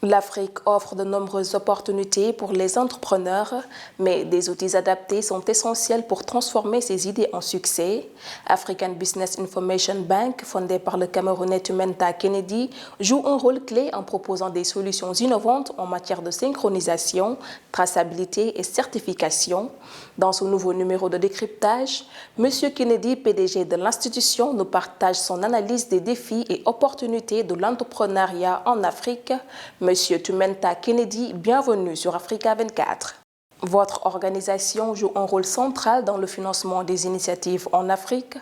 L'Afrique offre de nombreuses opportunités pour les entrepreneurs, mais des outils adaptés sont essentiels pour transformer ces idées en succès. African Business Information Bank, fondée par le Camerounais Tumenta Kennedy, joue un rôle clé en proposant des solutions innovantes en matière de synchronisation, traçabilité et certification. Dans ce nouveau numéro de décryptage, M. Kennedy, PDG de l'institution, nous partage son analyse des défis et opportunités de l'entrepreneuriat en Afrique. Monsieur Tumenta Kennedy, bienvenue sur Africa 24. Votre organisation joue un rôle central dans le financement des initiatives en Afrique.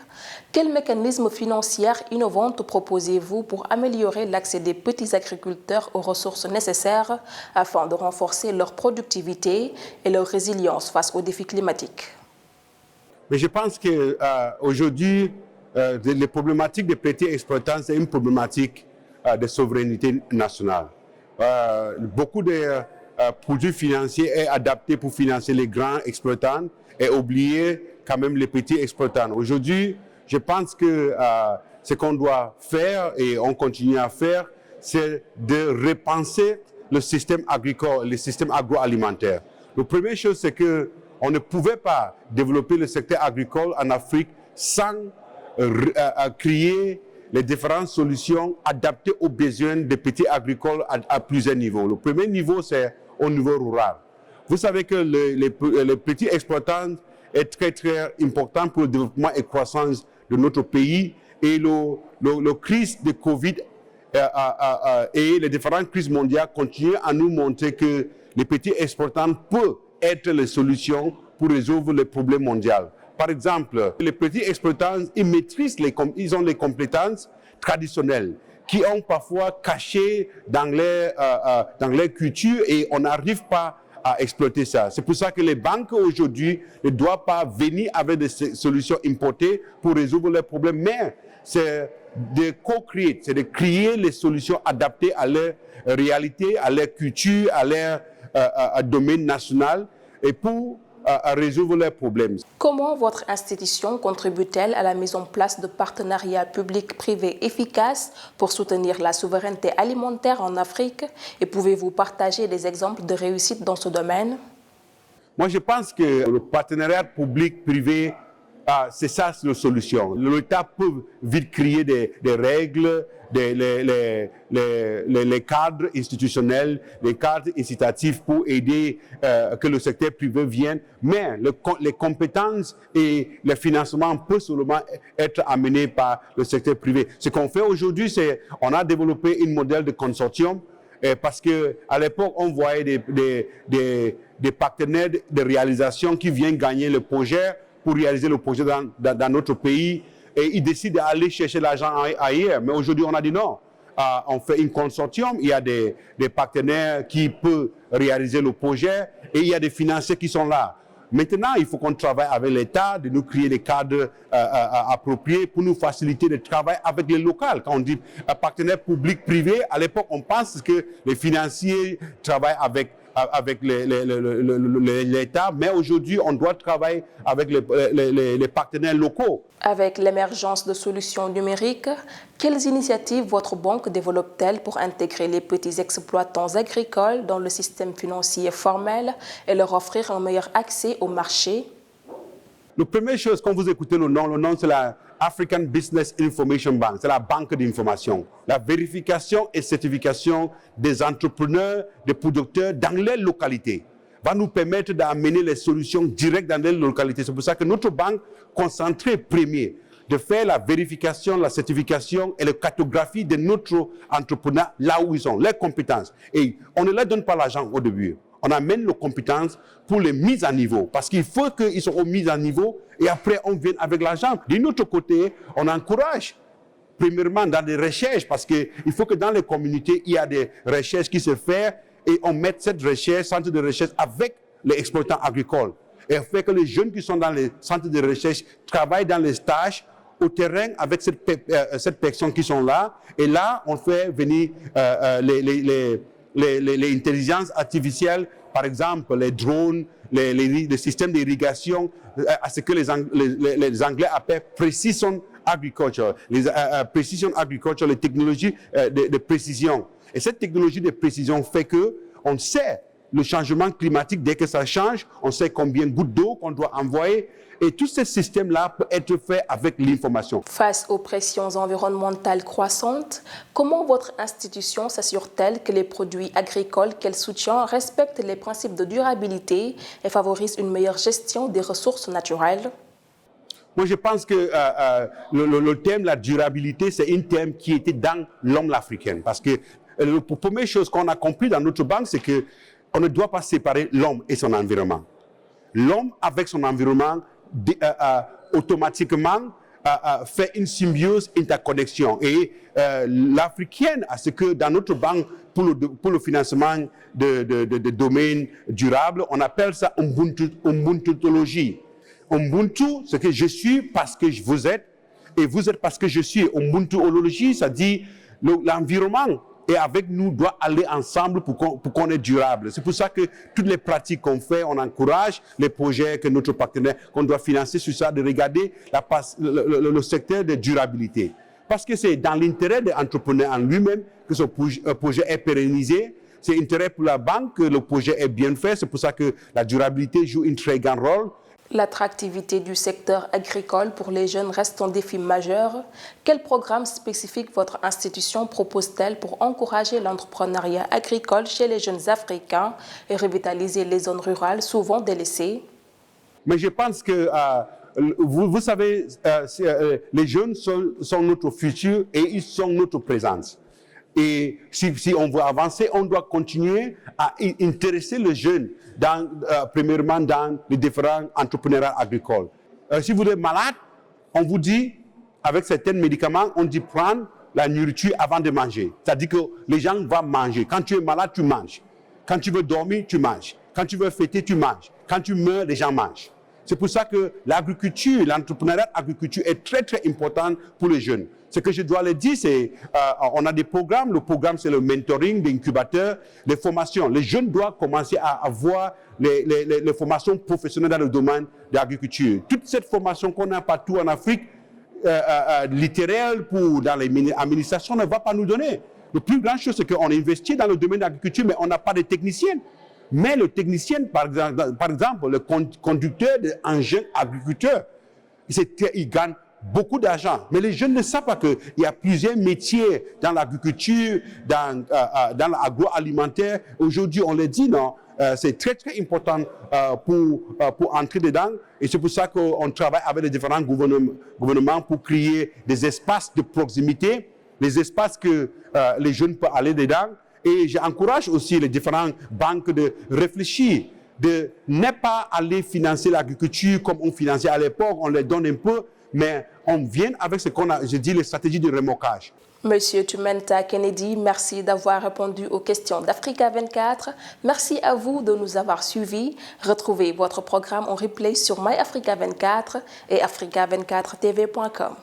Quels mécanismes financiers innovants proposez-vous pour améliorer l'accès des petits agriculteurs aux ressources nécessaires afin de renforcer leur productivité et leur résilience face aux défis climatiques? Mais je pense qu'aujourd'hui, les problématiques des petits exploitants, c'est une problématique de souveraineté nationale. Beaucoup de produits financiers sont adaptés pour financer les grands exploitants et oublier quand même les petits exploitants. Aujourd'hui, je pense que ce qu'on doit faire et on continue à faire, c'est de repenser le système agricole, le système agroalimentaire. La première chose, c'est qu'on ne pouvait pas développer le secteur agricole en Afrique sans créer les différentes solutions adaptées aux besoins des petits agricoles à plusieurs niveaux. Le premier niveau, c'est au niveau rural. Vous savez que les petits exploitants est très, très important pour le développement et la croissance de notre pays. Et la crise de Covid et les différentes crises mondiales continuent à nous montrer que les petits exploitants peuvent être les solutions pour résoudre les problèmes mondiaux. Par exemple, les petits exploitants, ils ont les compétences traditionnelles qui ont parfois caché dans les cultures et on n'arrive pas à exploiter ça. C'est pour ça que les banques aujourd'hui ne doivent pas venir avec des solutions importées pour résoudre les problèmes, mais c'est de co-créer, c'est de créer les solutions adaptées à leur réalité, à leur culture, à leur domaine national et pour à résoudre leurs problèmes. Comment votre institution contribue-t-elle à la mise en place de partenariats publics-privés efficaces pour soutenir la souveraineté alimentaire en Afrique? Et pouvez-vous partager des exemples de réussite dans ce domaine? Moi, je pense que le partenariat public-privé, c'est ça la solution. L'État peut vite créer des règles, les cadres institutionnels, les cadres incitatifs pour aider que le secteur privé vienne, mais les compétences et le financement peuvent seulement être amenés par le secteur privé. Ce qu'on fait aujourd'hui, c'est qu'on a développé un modèle de consortium parce qu'à l'époque, on voyait des partenaires de réalisation qui viennent gagner le projet pour réaliser le projet dans notre pays. Et ils décident d'aller chercher l'argent ailleurs. Mais aujourd'hui, on a dit non. On fait un consortium, il y a des partenaires qui peuvent réaliser le projet et il y a des financiers qui sont là. Maintenant, il faut qu'on travaille avec l'État, de nous créer des cadres appropriés pour nous faciliter le travail avec les locaux. Quand on dit partenaire public-privé, à l'époque, on pense que les financiers travaillent avec l'État, mais aujourd'hui, on doit travailler avec les partenaires locaux. Avec l'émergence de solutions numériques, quelles initiatives votre banque développe-t-elle pour intégrer les petits exploitants agricoles dans le système financier formel et leur offrir un meilleur accès au marché? La première chose, quand vous écoutez le nom c'est la African Business Information Bank, c'est la banque d'information. La vérification et certification des entrepreneurs, des producteurs dans les localités va nous permettre d'amener les solutions directes dans les localités. C'est pour ça que notre banque concentrée premier de faire la vérification, la certification et la cartographie de notre entrepreneur là où ils sont, leurs compétences. Et on ne leur donne pas l'argent au début. On amène les compétences pour les mises à niveau. Parce qu'il faut qu'ils soient mises à niveau et après on vient avec l'argent. D'un autre côté, on encourage premièrement dans des recherches parce qu'il faut que dans les communautés, il y a des recherches qui se font et on met cette recherche, centre de recherche avec les exploitants agricoles. Et on fait que les jeunes qui sont dans les centres de recherche travaillent dans les stages au terrain avec cette personne qui sont là. Et là, on fait venir les intelligences artificielles, par exemple les drones, les systèmes d'irrigation, à ce que les Anglais appellent Precision agriculture, les precision agriculture, les technologies de précision. Et cette technologie de précision fait que on sait le changement climatique, dès que ça change, on sait combien de gouttes d'eau qu'on doit envoyer. Et tout ce système-là peut être fait avec l'information. Face aux pressions environnementales croissantes, comment votre institution s'assure-t-elle que les produits agricoles qu'elle soutient respectent les principes de durabilité et favorisent une meilleure gestion des ressources naturelles? Moi, je pense que le thème, la durabilité, c'est un thème qui était dans l'homme africain. Parce que la première chose qu'on a compris dans notre banque, c'est qu'on ne doit pas séparer l'homme et son environnement. L'homme, avec son environnement, automatiquement fait une symbiose, interconnexion. Et l'africaine, à ce que dans notre banque, pour le financement de domaines durables, on appelle ça Ubuntu-tologie. Ubuntu, c'est que je suis parce que vous êtes, et vous êtes parce que je suis. Ubuntu-ologie, ça dit l'environnement et avec nous doit aller ensemble pour qu'on est durable. C'est pour ça que toutes les pratiques qu'on fait, on encourage les projets que notre partenaire, qu'on doit financer sur ça, de regarder le secteur de durabilité. Parce que c'est dans l'intérêt de l'entrepreneur en lui-même que ce projet est pérennisé. C'est intérêt pour la banque que le projet est bien fait. C'est pour ça que la durabilité joue un très grand rôle. L'attractivité du secteur agricole pour les jeunes reste un défi majeur. Quel programme spécifique votre institution propose-t-elle pour encourager l'entrepreneuriat agricole chez les jeunes Africains et revitaliser les zones rurales souvent délaissées? Mais je pense que, vous savez, les jeunes sont notre futur et ils sont notre présence. Et si on veut avancer, on doit continuer à intéresser les jeunes, premièrement dans les différents entrepreneuriats agricoles. Si vous êtes malade, on vous dit, avec certains médicaments, on dit prendre la nourriture avant de manger. C'est-à-dire que les gens vont manger. Quand tu es malade, tu manges. Quand tu veux dormir, tu manges. Quand tu veux fêter, tu manges. Quand tu meurs, les gens mangent. C'est pour ça que l'agriculture, l'entrepreneuriat agriculture est très, très important pour les jeunes. Ce que je dois leur dire, c'est on a des programmes. Le programme, c'est le mentoring, l'incubateur, les formations. Les jeunes doivent commencer à avoir les formations professionnelles dans le domaine de l'agriculture. Toute cette formation qu'on a partout en Afrique, littéraire dans les administrations, ne va pas nous donner. La plus grande chose, c'est qu'on investit dans le domaine de l'agriculture, mais on n'a pas de techniciens. Mais le technicien, par exemple, le conducteur d'engins agriculteurs, il gagne beaucoup d'argent. Mais les jeunes ne savent pas qu'il y a plusieurs métiers dans l'agriculture, dans l'agroalimentaire. Aujourd'hui, on les dit, non, c'est très, très important pour entrer dedans. Et c'est pour ça qu'on travaille avec les différents gouvernements pour créer des espaces de proximité, des espaces que les jeunes peuvent aller dedans. Et j'encourage aussi les différentes banques de réfléchir, de ne pas aller financer l'agriculture comme on finançait à l'époque, on les donne un peu, mais on vient avec ce qu'on a, je dis, les stratégies de remorquage. Monsieur Tumenta Kennedy, merci d'avoir répondu aux questions d'Africa 24. Merci à vous de nous avoir suivis. Retrouvez votre programme en replay sur MyAfrica 24 et africa24tv.com.